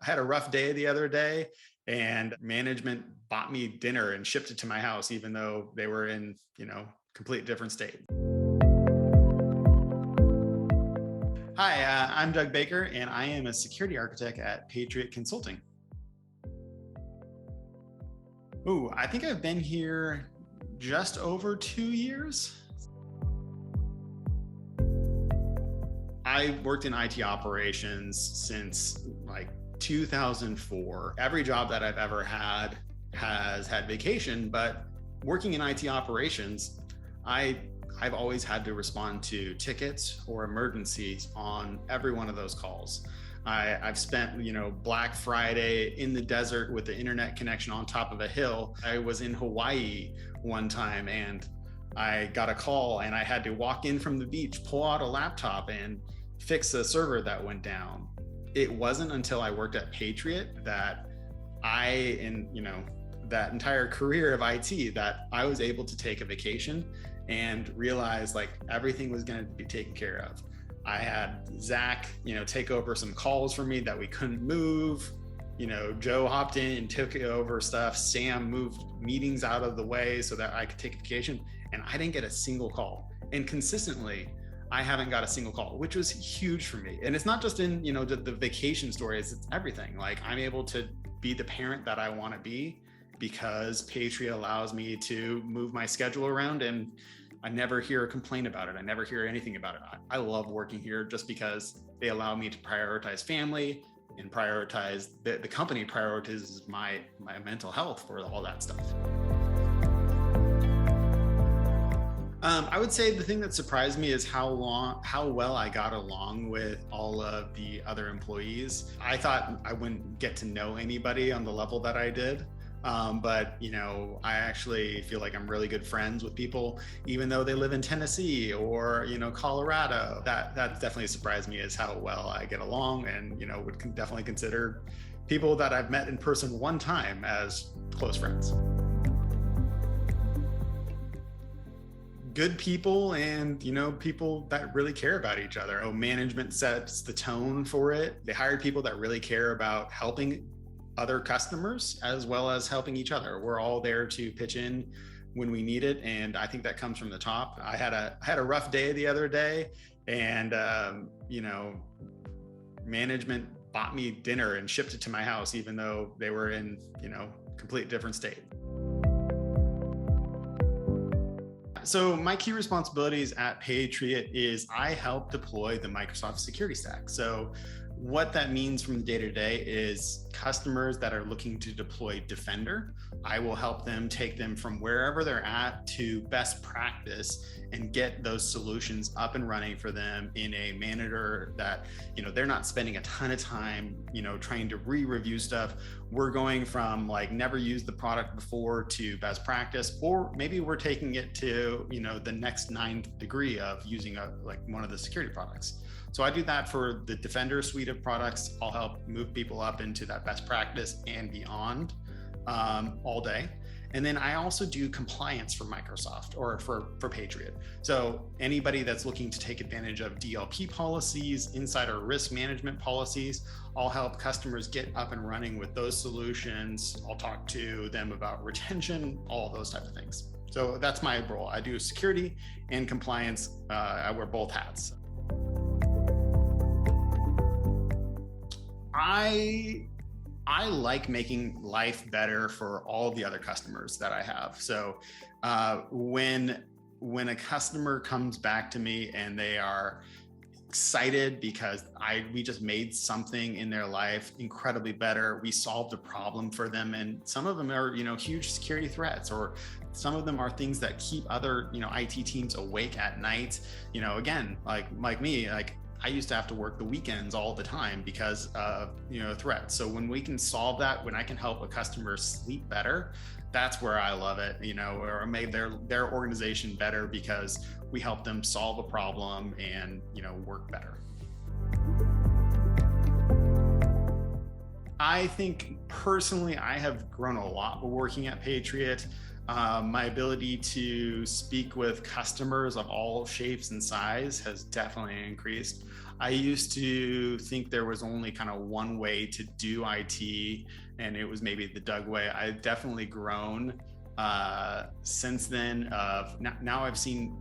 had a rough day the other day, and management bought me dinner and shipped it to my house, even though they were in, complete different state. Hi, I'm Doug Baker, and I am a security architect at Patriot Consulting. Ooh, I think I've been here just over 2 years. I worked in IT operations since like 2004. Every job that I've ever had has had vacation, but working in IT operations, I've always had to respond to tickets or emergencies on every one of those calls. I've spent, Black Friday in the desert with the internet connection on top of a hill. I was in Hawaii one time and I got a call and I had to walk in from the beach, pull out a laptop and fix a server that went down. It wasn't until I worked at Patriot that that entire career of IT, that I was able to take a vacation and realize like everything was going to be taken care of. I had Zach, take over some calls for me that we couldn't move. Joe hopped in and took over stuff. Sam moved meetings out of the way so that I could take a vacation, and I didn't get a single call. And consistently, I haven't got a single call, which was huge for me. And it's not just in, the vacation stories, it's everything. Like I'm able to be the parent that I want to be because Patriot allows me to move my schedule around, and I never hear a complaint about it. I never hear anything about it. I love working here just because they allow me to prioritize family and prioritize the company prioritizes my mental health for all that stuff. I would say the thing that surprised me is how well I got along with all of the other employees. I thought I wouldn't get to know anybody on the level that I did. But I actually feel like I'm really good friends with people, even though they live in Tennessee or, Colorado. That definitely surprised me is how well I get along, and, would definitely consider people that I've met in person one time as close friends. Good people and, people that really care about each other. Management sets the tone for it. They hired people that really care about helping other customers as well as helping each other. We're all there to pitch in when we need it, and I think that comes from the top. I had a rough day the other day, and management bought me dinner and shipped it to my house, even though they were in complete different state. So my key responsibilities at Patriot is I help deploy the Microsoft security stack. So what that means from day to day is customers that are looking to deploy Defender, I will help them take them from wherever they're at to best practice and get those solutions up and running for them in a manner that, they're not spending a ton of time, trying to re-review stuff. We're going from like never used the product before to best practice, or maybe we're taking it to, the next 9th degree of using one of the security products. So I do that for the Defender suite of products. I'll help move people up into that best practice and beyond all day. And then I also do compliance for Microsoft or for Patriot. So anybody that's looking to take advantage of DLP policies, insider risk management policies, I'll help customers get up and running with those solutions. I'll talk to them about retention, all those types of things. So that's my role. I do security and compliance. I wear both hats. I like making life better for all the other customers that I have. So when a customer comes back to me and they are excited because we just made something in their life incredibly better, we solved a problem for them, and some of them are huge security threats, or some of them are things that keep other IT teams awake at night. Again, like me, I used to have to work the weekends all the time because of threats. So when we can solve that, when I can help a customer sleep better, that's where I love it. Or made their organization better because we help them solve a problem and work better. I think personally, I have grown a lot working at Patriot. My ability to speak with customers of all shapes and size has definitely increased. I used to think there was only kind of one way to do IT, and it was maybe the Doug way. I've definitely grown since then. Now I've seen,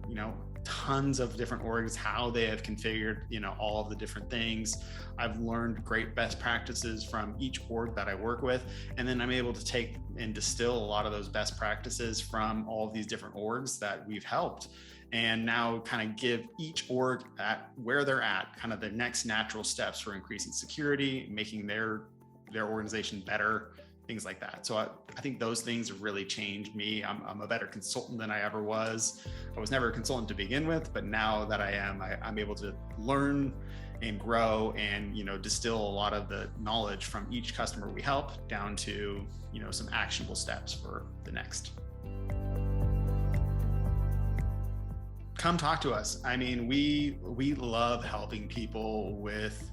tons of different orgs, how they have configured, all of the different things. I've learned great best practices from each org that I work with. And then I'm able to take and distill a lot of those best practices from all of these different orgs that we've helped. And now kind of give each org at where they're at, kind of the next natural steps for increasing security, making their organization better, things like that. So I think those things have really changed me. I'm a better consultant than I ever was. I was never a consultant to begin with, but now that I am, I'm able to learn and grow and, distill a lot of the knowledge from each customer we help down to, some actionable steps for the next. Come talk to us. I mean, we love helping people with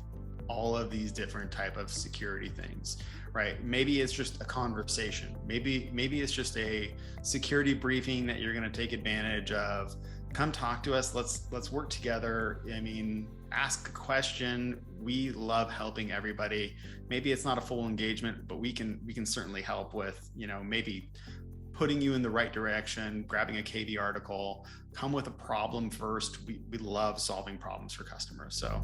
all of these different type of security things, right? Maybe it's just a conversation. Maybe it's just a security briefing that you're going to take advantage of. Come talk to us. Let's work together. I mean, ask a question. We love helping everybody. Maybe it's not a full engagement, but we can certainly help with, maybe putting you in the right direction, grabbing a KV article, come with a problem first. We love solving problems for customers. So